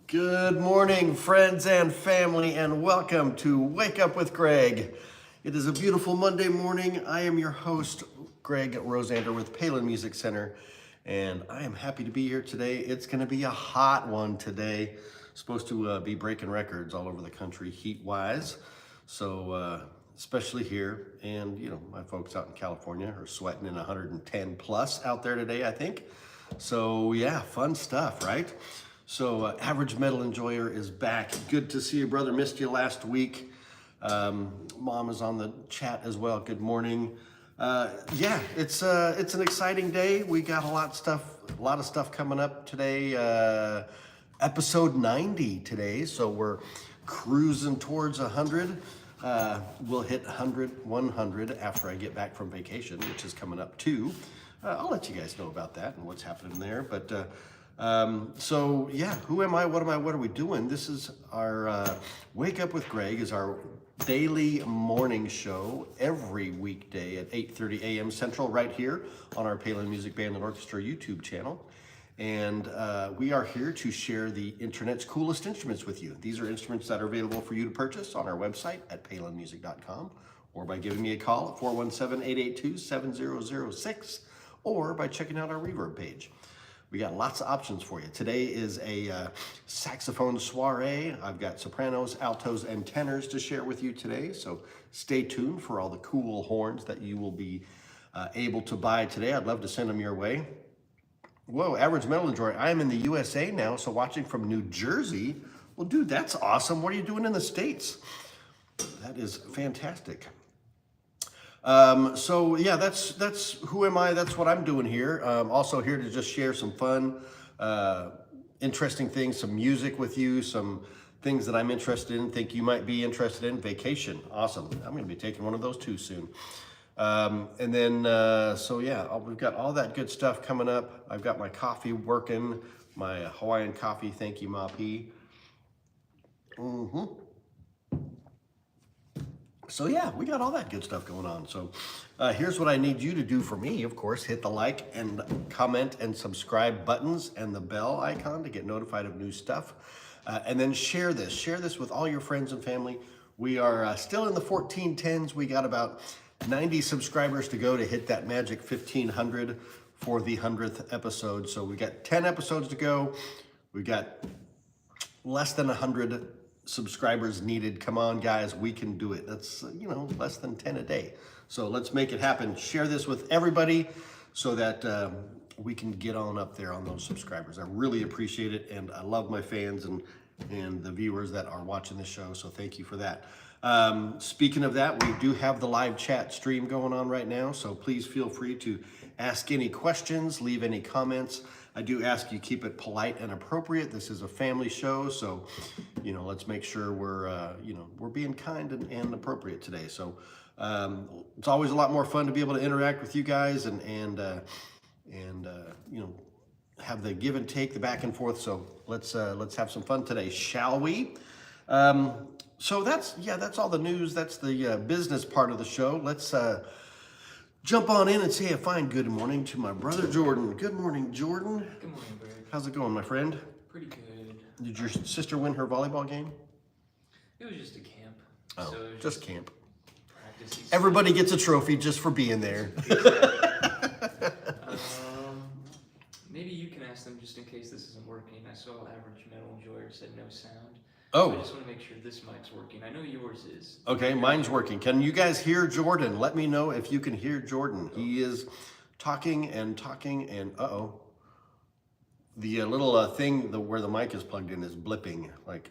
Good morning, friends and family, and welcome to Wake Up with Greg. It is a beautiful Monday morning. I am your host, Greg Rosander with Palin Music Center, and I am happy to be here today. It's going to be a hot one today. Supposed to be breaking records all over the country heat-wise, so especially here. And, you know, my folks out in California are sweating in 110 plus out there today, I think. So, yeah, fun stuff, right? So Average Metal Enjoyer is back. Good to see you, brother. Missed you last week. Mom is on the chat as well. Good morning. Yeah, it's an exciting day. We got a lot of stuff coming up today. Episode 90 today, so we're cruising towards 100. We'll hit 100 after I get back from vacation, which is coming up too. I'll let you guys know about that and what's happening there. But so yeah, who am I? What am I? What are we doing? This is our Wake Up with Greg is our daily morning show every weekday at 8:30 a.m. Central right here on our Palin Music Band and Orchestra YouTube channel. And we are here to share the internet's coolest instruments with you. These are instruments that are available for you to purchase on our website at palinmusic.com or by giving me a call at 417-882-7006 or by checking out our Reverb page. We got lots of options for you. Today is a saxophone soiree. I've got sopranos, altos, and tenors to share with you today. So stay tuned for all the cool horns that you will be able to buy today. I'd love to send them your way. Whoa, Average Metal Enjoyer. I am in the USA now, so watching from New Jersey. Well, dude, that's awesome. What are you doing in the States? That is fantastic. So yeah, that's who am I? That's what I'm doing here. Also here to just share some fun, interesting things, some music with you, some things that I'm interested in, think you might be interested in. Vacation, awesome. I'm going to be taking one of those too soon. And then, so yeah, we've got all that good stuff coming up. I've got my coffee working, my Hawaiian coffee. Thank you, Mapi. So yeah, we got all that good stuff going on. So here's what I need you to do for me. Of course, hit the like and comment and subscribe buttons and the bell icon to get notified of new stuff. And then share this. Share this with all your friends and family. We are still in the 1410s. We got about 90 subscribers to go to hit that magic 1500 for the 100th episode. So we got 10 episodes to go. We got less than 100 subscribers needed. Come on, guys, we can do it. That's, you know, less than 10 a day. So let's make it happen. Share this with everybody so that we can get on up there on those subscribers. I really appreciate it, and I love my fans and the viewers that are watching this show, so thank you for that. Speaking of that, we do have the live chat stream going on right now, so please feel free to ask any questions, leave any comments. I do ask you keep it polite and appropriate. This is a family show, so, you know, let's make sure we're, you know, we're being kind and appropriate today. So it's always a lot more fun to be able to interact with you guys and you know, have the give and take, the back and forth. So let's have some fun today, shall we? So that's all the news. That's the business part of the show. Let's jump on in and say a fine good morning to my brother Jordan. Good morning, Jordan. Good morning, Greg. How's it going, my friend? Pretty good. Did your sister win her volleyball game? It was just a camp. Oh, so just camp. practice. Everybody gets a trophy just for being there. Maybe you can ask them just in case this isn't working. I saw Average Metal Enjoyer said no sound. Oh. So I just want to make sure this mic's working. I know yours is. Okay, mine's working. Can you guys hear Jordan? Let me know if you can hear Jordan. He is talking and uh-oh. The little thing where the mic is plugged in is blipping, like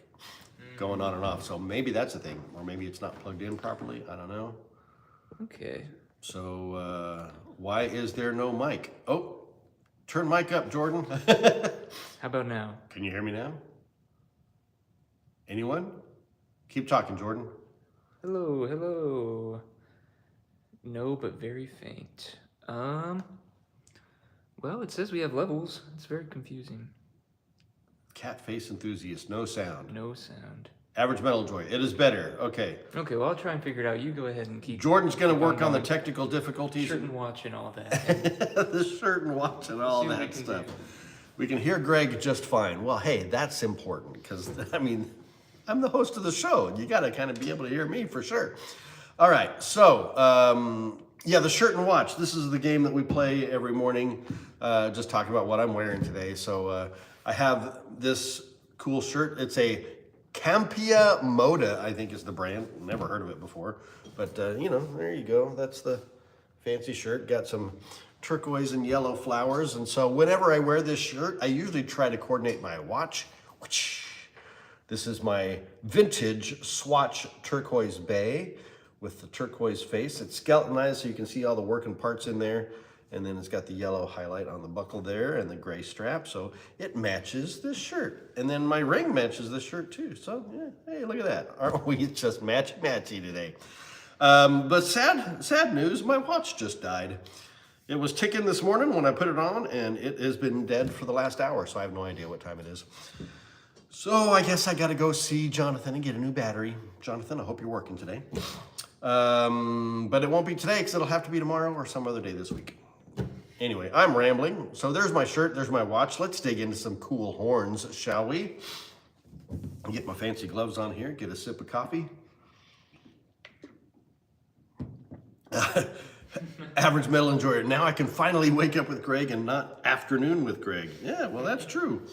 going on and off. So maybe that's a thing, or maybe it's not plugged in properly. I don't know. Okay. So why is there no mic? Oh, turn mic up, Jordan. How about now? Can you hear me now? Anyone? Keep talking, Jordan. Hello, hello. No, but very faint. Well, it says we have levels. It's very confusing. Cat face enthusiast, no sound. No sound. Average Metal Enjoyer, it is better. Okay. Okay, well, I'll try and figure it out. You go ahead and keep. Jordan's going to work on the technical difficulties. Shirt and watch and all that. The shirt and watch and all See what we that can stuff. do. We can hear Greg just fine. Well, hey, that's important because, I mean, I'm the host of the show. You got to kind of be able to hear me for sure. All right, so yeah, the shirt and watch. This is the game that we play every morning, just talking about what I'm wearing today. So I have this cool shirt. It's a Campia Moda, I think is the brand. Never heard of it before. But, you know, there you go. That's the fancy shirt. Got some turquoise and yellow flowers. And so whenever I wear this shirt, I usually try to coordinate my watch. This is my vintage Swatch Turquoise Bay with the turquoise face. It's skeletonized so you can see all the working parts in there. And then it's got the yellow highlight on the buckle there and the gray strap. So it matches this shirt. And then my ring matches this shirt too. So yeah, hey, look at that. Aren't we just matchy today? But sad news, my watch just died. It was ticking this morning when I put it on and it has been dead for the last hour. So I have no idea what time it is. So I guess I got to go see Jonathan and get a new battery. Jonathan, I hope you're working today. But it won't be today because it'll have to be tomorrow or some other day this week. Anyway, I'm rambling. So there's my shirt, there's my watch. Let's dig into some cool horns, shall we? Get my fancy gloves on here, get a sip of coffee. Average metal enjoyer. Now I can finally wake up with Greg and not afternoon with Greg. Yeah, well, that's true.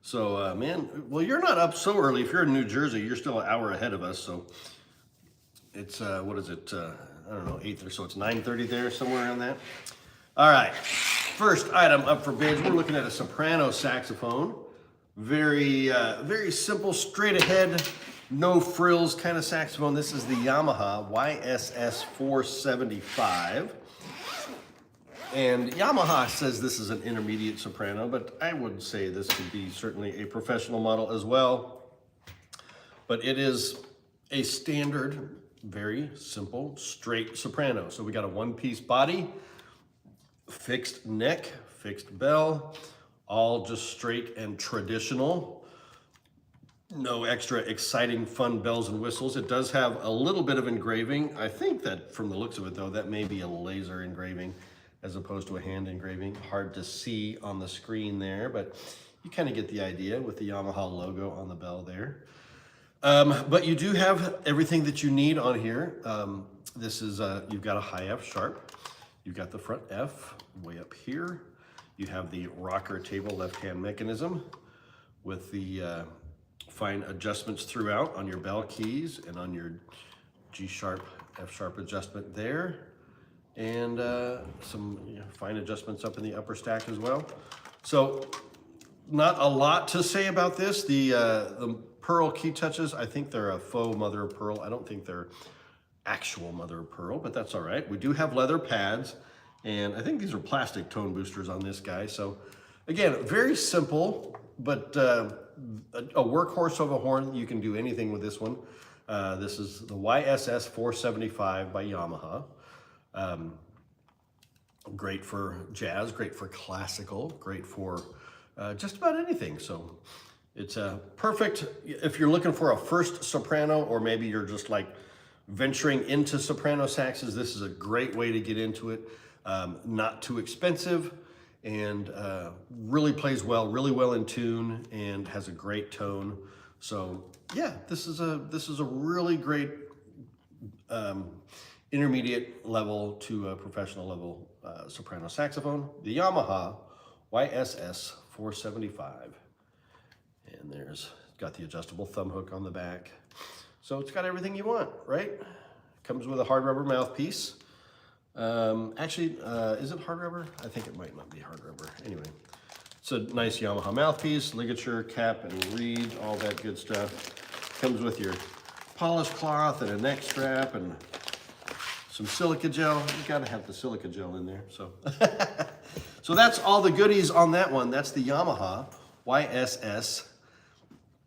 So, man, well, you're not up so early. If you're in New Jersey, you're still an hour ahead of us. So it's, what is it? I don't know, 8th or so. It's 9:30 there, somewhere around that. All right, first item up for bids. We're looking at a soprano saxophone. Very simple, straight ahead, no frills kind of saxophone. This is the Yamaha YSS 475. And Yamaha says this is an intermediate soprano, but I would say this could be certainly a professional model as well. But it is a standard, very simple, straight soprano. So we got a one-piece body, fixed neck, fixed bell, all just straight and traditional. No extra exciting fun bells and whistles. It does have a little bit of engraving. I think that from the looks of it though, that may be a laser engraving as opposed to a hand engraving. Hard to see on the screen there, but you kind of get the idea with the Yamaha logo on the bell there. But you do have everything that you need on here. This is, you've got a high F sharp. You've got the front F way up here. You have the rocker table left-hand mechanism with the fine adjustments throughout on your bell keys and on your G sharp, F sharp adjustment there. And some fine adjustments up in the upper stack as well. So not a lot to say about this. The pearl key touches, I think they're a faux mother of pearl. I don't think they're actual mother of pearl, but that's all right. We do have leather pads, and I think these are plastic tone boosters on this guy. So again, very simple, but a workhorse of a horn. You can do anything with this one. This is the YSS 475 by Yamaha. Great for jazz, great for classical, great for just about anything. So it's perfect if you're looking for a first soprano, or maybe you're just like venturing into soprano saxes. This is a great way to get into it. Not too expensive, and really plays well, really well in tune, and has a great tone. So yeah, this is a really great intermediate level to a professional level soprano saxophone, the Yamaha YSS 475. And there's got the adjustable thumb hook on the back. So it's got everything you want, right? Comes with a hard rubber mouthpiece. Actually, is it hard rubber? I think it might not be hard rubber. Anyway, it's a nice Yamaha mouthpiece, ligature, cap, and reed, all that good stuff. Comes with your polished cloth and a neck strap and some silica gel. You gotta have the silica gel in there. So, so that's all the goodies on that one. That's the Yamaha YSS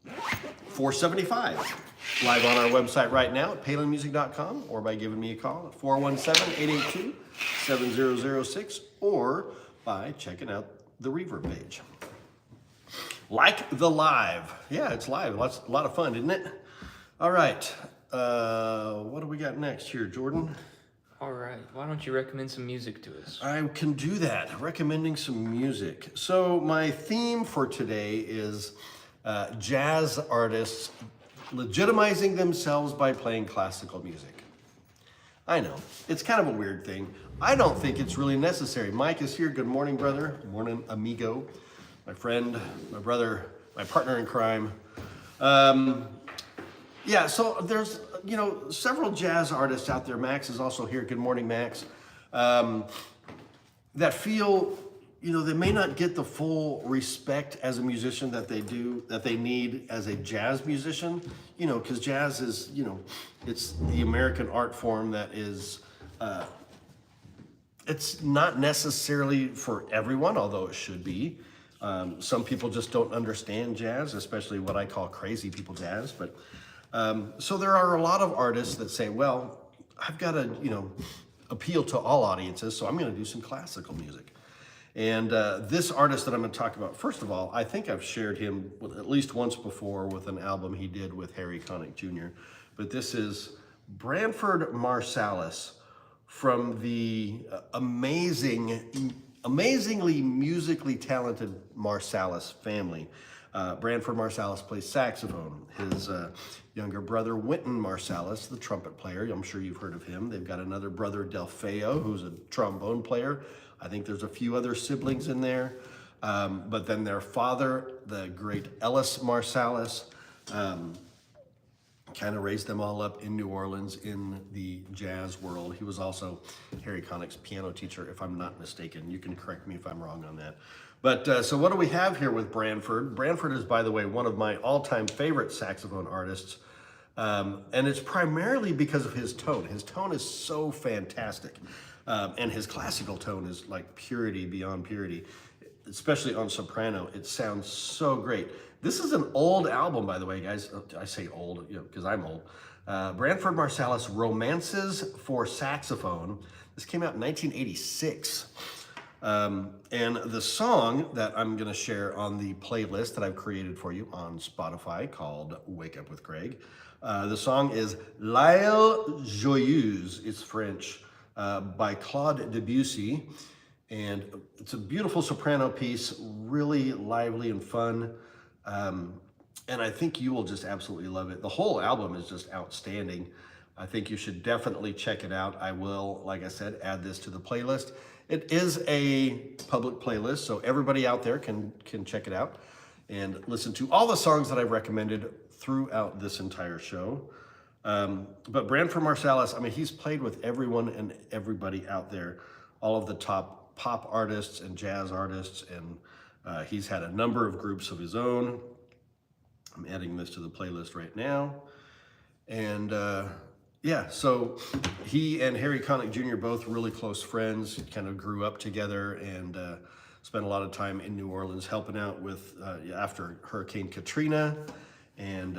475. Live on our website right now at palinmusic.com, or by giving me a call at 417-882-7006, or by checking out the Reverb page. Like the live. Yeah, it's live. A lot of fun, isn't it? All right. What do we got next here, Jordan? All right. Why don't you recommend some music to us? I can do that, recommending some music. So my theme for today is jazz artists legitimizing themselves by playing classical music. I know, it's kind of a weird thing. I don't think it's really necessary. Mike is here. Good morning, brother. Morning, amigo. My friend, my brother, my partner in crime. Yeah, so there's, several jazz artists out there. Max is also here. Good morning, Max. That feel, they may not get the full respect as a musician that they need as a jazz musician, because jazz is, it's the American art form that is, it's not necessarily for everyone, although it should be. Some people just don't understand jazz, especially what I call crazy people jazz. But so there are a lot of artists that say, well, I've got to, appeal to all audiences, so I'm going to do some classical music. And this artist that I'm going to talk about, first of all, I think I've shared him at least once before with an album he did with Harry Connick Jr. But this is Branford Marsalis from the amazingly musically talented Marsalis family. Branford Marsalis plays saxophone. His younger brother, Wynton Marsalis, the trumpet player, I'm sure you've heard of him. They've got another brother, Delfeo, who's a trombone player. I think there's a few other siblings in there. But then their father, the great Ellis Marsalis, kind of raised them all up in New Orleans in the jazz world. He was also Harry Connick's piano teacher, if I'm not mistaken. You can correct me if I'm wrong on that. But so what do we have here with Branford? Branford is, by the way, one of my all-time favorite saxophone artists. And it's primarily because of his tone. His tone is so fantastic. And his classical tone is like purity beyond purity, especially on soprano. It sounds so great. This is an old album, by the way, guys. I say old, because I'm old. Branford Marsalis, Romances for Saxophone. This came out in 1986. And the song that I'm going to share on the playlist that I've created for you on Spotify called Wake Up with Greg. The song is L'Aile Joyeuse, it's French, by Claude Debussy. And it's a beautiful soprano piece, really lively and fun. And I think you will just absolutely love it. The whole album is just outstanding. I think you should definitely check it out. I will, like I said, add this to the playlist. It is a public playlist, so everybody out there can check it out and listen to all the songs that I've recommended throughout this entire show. But Branford Marsalis, he's played with everyone and everybody out there, all of the top pop artists and jazz artists, and he's had a number of groups of his own. I'm adding this to the playlist right now. And yeah, so he and Harry Connick Jr. both really close friends, kind of grew up together and spent a lot of time in New Orleans helping out with after Hurricane Katrina, and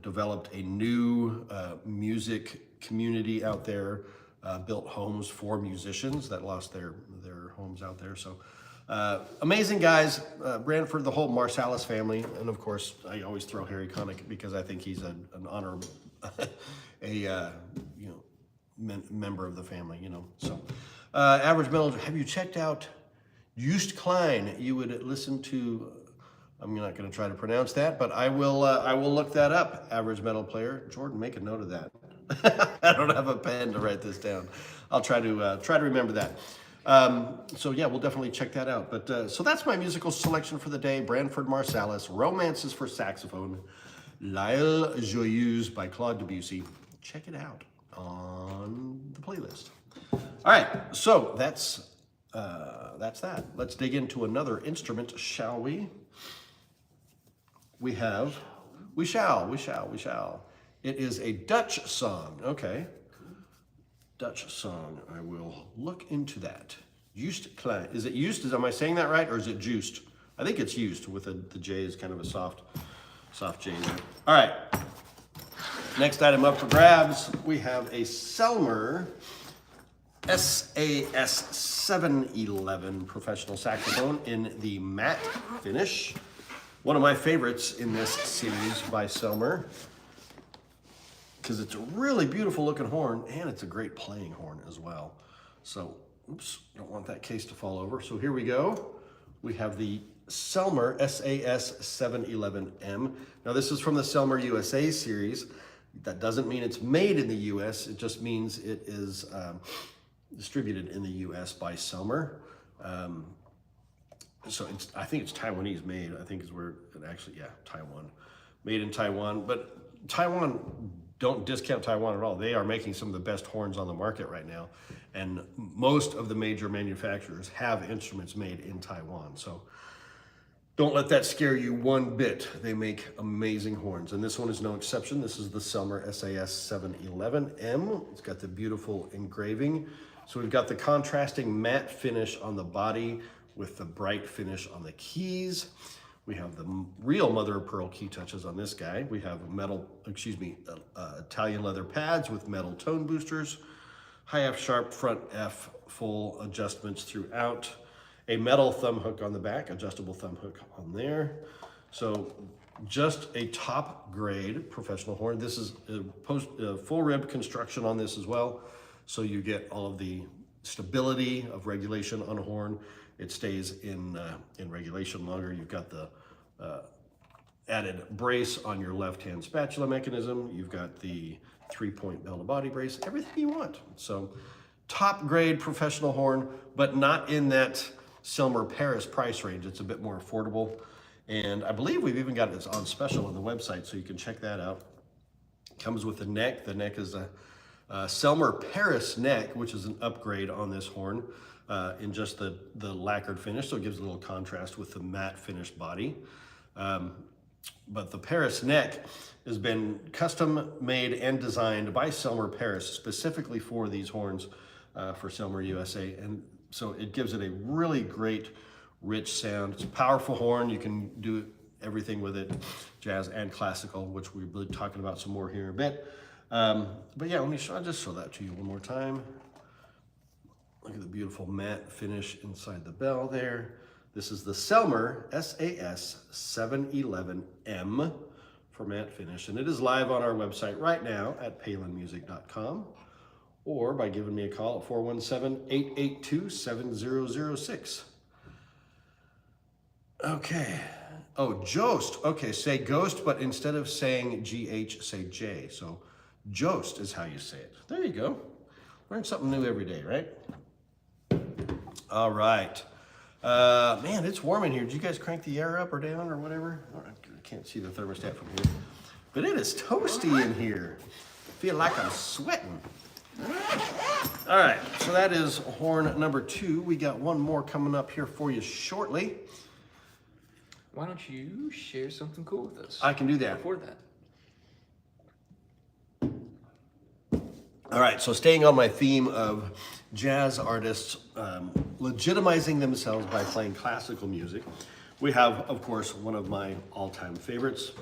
developed a new music community out there, built homes for musicians that lost their homes out there. So amazing guys, Branford, the whole Marsalis family, and of course I always throw Harry Connick because I think he's an honorable member of the family, So Average Metal, have you checked out Joost Klein? You would listen to, I'm not going to try to pronounce that, but I will look that up. Average Metal player Jordan, make a note of that. I don't have a pen to write this down. I'll try to remember that. So yeah, we'll definitely check that out. But so that's my musical selection for the day. Branford Marsalis, Romances for Saxophone, L'Aile Joyeuse by Claude Debussy. Check it out on the playlist. All right, so that's that. Let's dig into another instrument, shall we? We shall. It is a Dutch song. Okay. Dutch song. I will look into that. Joost Klein. Is it Joost? Am I saying that right? Or is it Joost? I think it's Joost with the J is kind of a soft J there. All right. Next item up for grabs, we have a Selmer SAS 711 professional saxophone in the matte finish. One of my favorites in this series by Selmer. because it's a really beautiful looking horn and it's a great playing horn as well. So, oops, don't want that case to fall over. So here we go. We have the Selmer SAS711M. Now this is from the Selmer USA series. That doesn't mean it's made in the US, it just means it is distributed in the US by Selmer. So I think it's Taiwanese made, I think is where it actually, yeah, Taiwan. Made in Taiwan, but Taiwan, don't discount Taiwan at all. They are making some of the best horns on the market right now. And most of the major manufacturers have instruments made in Taiwan. So don't let that scare you one bit. They make amazing horns. And this one is no exception. This is the Selmer SAS711M. It's got the beautiful engraving. So we've got the contrasting matte finish on the body with the bright finish on the keys. We have the real mother of pearl key touches on this guy. We have Italian leather pads with metal tone boosters, high F sharp, front F full adjustments throughout, a metal thumb hook on the back, adjustable thumb hook on there. So just a top grade professional horn. This is a full rib construction on this as well. So you get all of the stability of regulation on a horn. It stays in regulation longer. You've got the added brace on your left-hand spatula mechanism. You've got the 3-point bell to body brace, everything you want. So top grade professional horn, but not in that Selmer Paris price range. It's a bit more affordable. And I believe we've even got it on special on the website, so you can check that out. Comes with the neck. The neck is a Selmer Paris neck, which is an upgrade on this horn in just the lacquered finish, so it gives a little contrast with the matte finished body. But the Paris neck has been custom made and designed by Selmer Paris specifically for these horns for Selmer USA, and so it gives it a really great rich sound. It's a powerful horn. You can do everything with it, jazz and classical, which we'll be talking about some more here in a bit. But yeah, I'll just show that to you one more time. Look at the beautiful matte finish inside the bell there. This is the Selmer SAS711M for matte finish, and it is live on our website right now at palinmusic.com, or by giving me a call at 417-882-7006. Okay. Oh, Jost. Okay, say ghost, but instead of saying GH, say J. So Jost is how you say it. There you go. Learn something new every day, right? All right. Man, it's warm in here. Did you guys crank the air up or down or whatever? I can't see the thermostat from here. But it is toasty in here. I feel like I'm sweating. All right, so that is horn number 2. We got one more coming up here for you shortly. Why don't you share something cool with us? I can do that. Before that. All right, so staying on my theme of jazz artists legitimizing themselves by playing classical music, we have, of course, one of my all-time favorites.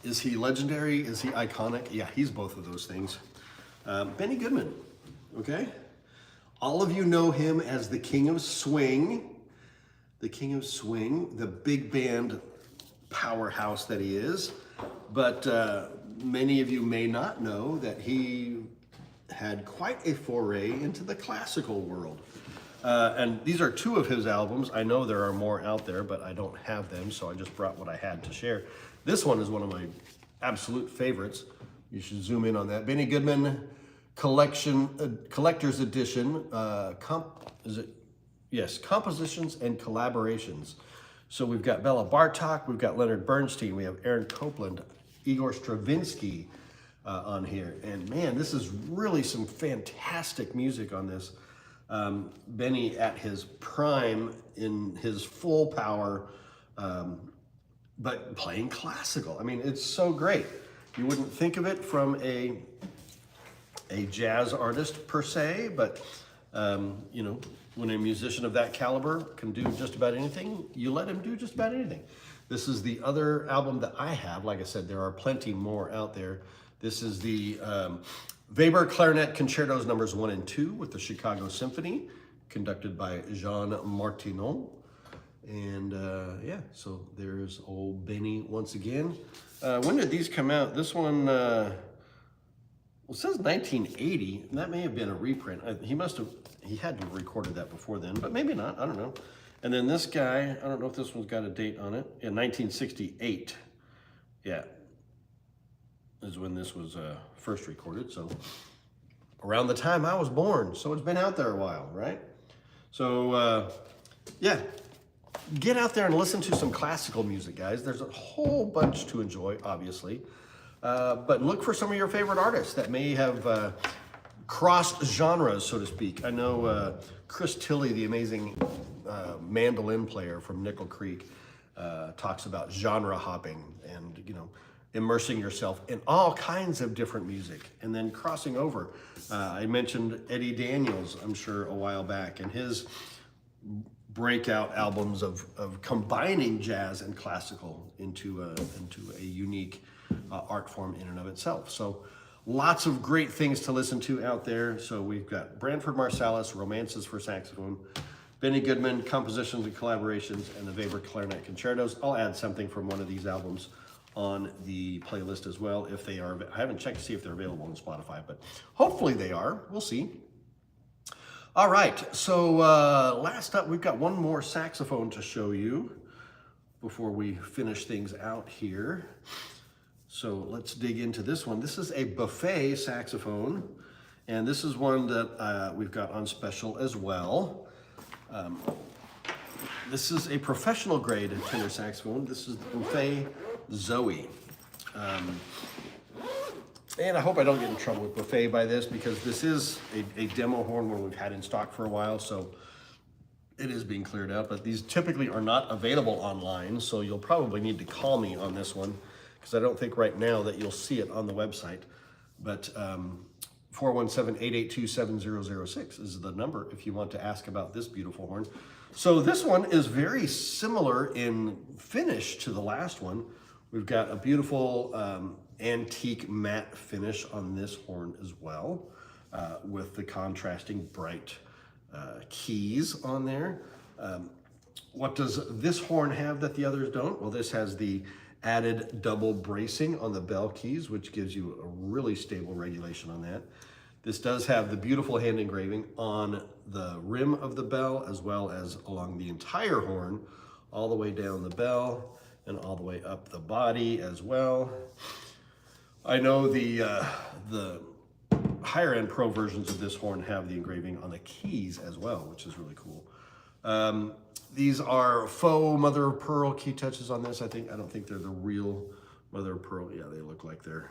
Is he legendary? Is he iconic? Yeah, he's both of those things. Benny Goodman, okay? All of you know him as the King of Swing. The King of Swing, the big band powerhouse that he is. But many of you may not know that he had quite a foray into the classical world. And these are 2 of his albums. I know there are more out there, but I don't have them, so I just brought what I had to share. This one is one of my absolute favorites. You should zoom in on that. Benny Goodman Collector's Edition. Compositions and collaborations. So we've got Bela Bartok, we've got Leonard Bernstein, we have Aaron Copland, Igor Stravinsky on here. And man, this is really some fantastic music on this. Benny at his prime, in his full power, but playing classical. I mean, it's so great. You wouldn't think of it from a jazz artist per se, but you know, when a musician of that caliber can do just about anything, you let him do just about anything. This is the other album that I have. Like I said, there are plenty more out there. This is the Weber Clarinet Concertos Numbers 1 and 2 with the Chicago Symphony, conducted by Jean Martineau. And yeah, so there's old Benny once again. When did these come out? This one, well, it says 1980, and that may have been a reprint. He had to have recorded that before then, but maybe not, I don't know. And then this guy, I don't know if this one's got a date on it. In 1968, yeah, is when this was first recorded. So around the time I was born, so it's been out there a while, right? So yeah, get out there and listen to some classical music, guys. There's a whole bunch to enjoy, obviously. But look for some of your favorite artists that may have crossed genres, so to speak. I know Chris Tilley, the amazing mandolin player from Nickel Creek, talks about genre hopping and, immersing yourself in all kinds of different music and then crossing over. I mentioned Eddie Daniels, I'm sure, a while back, and his breakout albums of combining jazz and classical into a unique art form in and of itself. So lots of great things to listen to out there. So we've got Branford Marsalis, Romances for Saxophone, Benny Goodman, Compositions and Collaborations, and the Weber Clarinet Concertos. I'll add something from one of these albums on the playlist as well if they are. I haven't checked to see if they're available on Spotify, but hopefully they are. We'll see. All right, so last up, we've got one more saxophone to show you before we finish things out here. So let's dig into this one. This is a Buffet saxophone, and this is one that we've got on special as well. This is a professional grade tenor saxophone. This is the Buffet Zoe. And I hope I don't get in trouble with Buffet by this, because this is a demo horn one we've had in stock for a while, so it is being cleared out. But these typically are not available online, so you'll probably need to call me on this one, because I don't think right now that you'll see it on the website. But 417-882-7006 is the number if you want to ask about this beautiful horn. So this one is very similar in finish to the last one. We've got a beautiful antique matte finish on this horn as well, with the contrasting bright keys on there. What does this horn have that the others don't? Well, this has the added double bracing on the bell keys, which gives you a really stable regulation on that. This does have the beautiful hand engraving on the rim of the bell, as well as along the entire horn, all the way down the bell and all the way up the body as well. I know the higher end pro versions of this horn have the engraving on the keys as well, which is really cool. These are faux mother of pearl key touches on this. I don't think they're the real mother of pearl. Yeah, they look like they're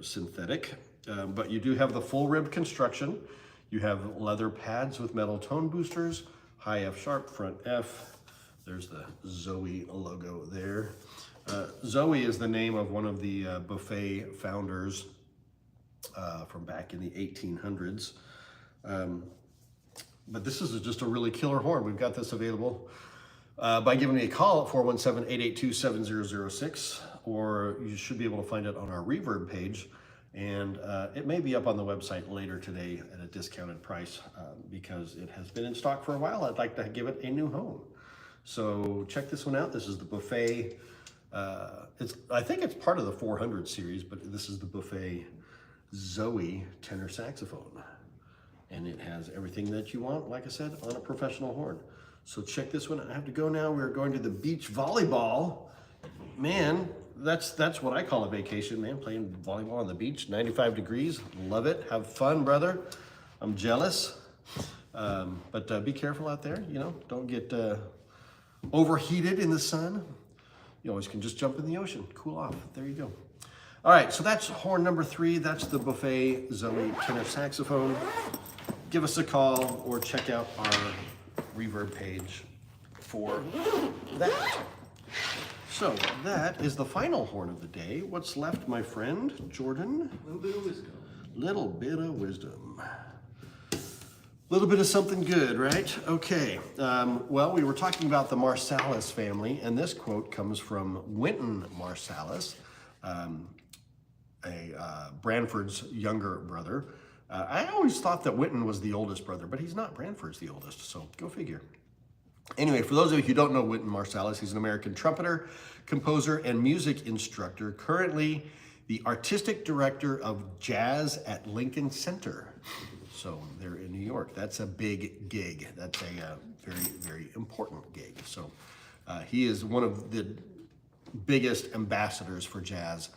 synthetic. But you do have the full rib construction. You have leather pads with metal tone boosters, high F sharp, front F. There's the Zoe logo there. Zoe is the name of one of the Buffet founders from back in the 1800s. But this is just a really killer horn. We've got this available by giving me a call at 417-882-7006, or you should be able to find it on our Reverb page. And it may be up on the website later today at a discounted price because it has been in stock for a while. I'd like to give it a new home. So check this one out. This is the Buffet. I think it's part of the 400 series, but this is the Buffet Zoe tenor saxophone. And it has everything that you want, like I said, on a professional horn. So check this one out. I have to go now. We're going to the beach volleyball. Man, that's what I call a vacation, man, playing volleyball on the beach, 95 degrees. Love it. Have fun, brother. I'm jealous. But be careful out there, don't get overheated in the sun. You always can just jump in the ocean, cool off. There you go. All right, so that's horn number 3. That's the Buffet Zoe tenor saxophone. Give us a call or check out our Reverb page for that. So that is the final horn of the day. What's left, my friend, Jordan? A little bit of wisdom. Little bit of wisdom. Little bit of something good, right? Okay. Well, we were talking about the Marsalis family, and this quote comes from Wynton Marsalis, Branford's younger brother. I always thought that Wynton was the oldest brother, but he's not. Branford's the oldest, so go figure. Anyway, for those of you who don't know Wynton Marsalis, he's an American trumpeter, composer, and music instructor, currently the artistic director of jazz at Lincoln Center. So they're in New York. That's a big gig. That's a very, very important gig. So he is one of the biggest ambassadors for jazz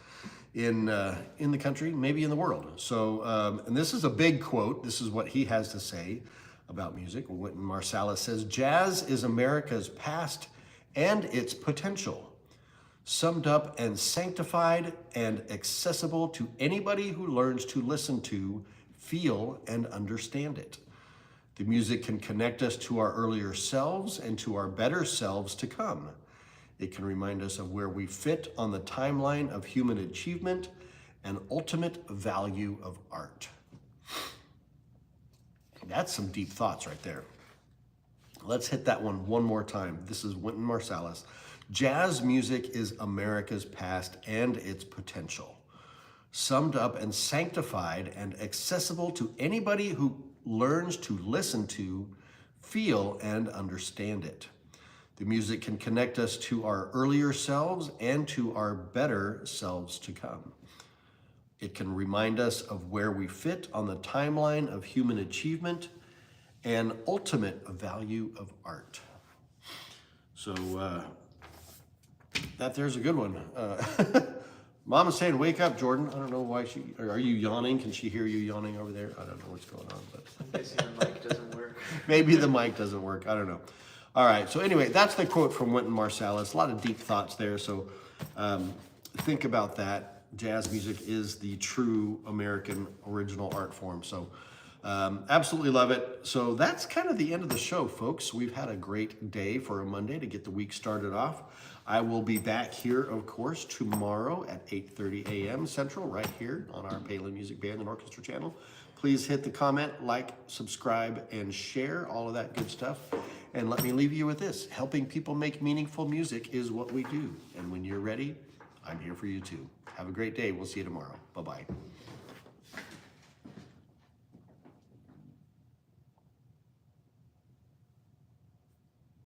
in the country, maybe in the world. So, and this is a big quote. This is what he has to say about music. Wynton Marsalis says, "Jazz is America's past and its potential, summed up and sanctified and accessible to anybody who learns to listen to, feel, and understand it. The music can connect us to our earlier selves and to our better selves to come. It can remind us of where we fit on the timeline of human achievement and ultimate value of art." That's some deep thoughts right there. Let's hit that one more time. This is Wynton Marsalis. "Jazz music is America's past and its potential, summed up and sanctified and accessible to anybody who learns to listen to, feel, and understand it. The music can connect us to our earlier selves and to our better selves to come. It can remind us of where we fit on the timeline of human achievement and ultimate value of art." So that there's a good one. Mom is saying, "Wake up, Jordan." I don't know why are you yawning? Can she hear you yawning over there? I don't know what's going on, but I'm guessing the mic doesn't work. maybe the mic doesn't work. I don't know. All right. So anyway, that's the quote from Wynton Marsalis. A lot of deep thoughts there. So think about that. Jazz music is the true American original art form. So absolutely love it. So that's kind of the end of the show, folks. We've had a great day for a Monday to get the week started off. I will be back here, of course, tomorrow at 8:30 a.m. Central, right here on our Palin Music Band and Orchestra channel. Please hit the comment, like, subscribe, and share, all of that good stuff. And let me leave you with this. Helping people make meaningful music is what we do. And when you're ready, I'm here for you too. Have a great day. We'll see you tomorrow. Bye-bye.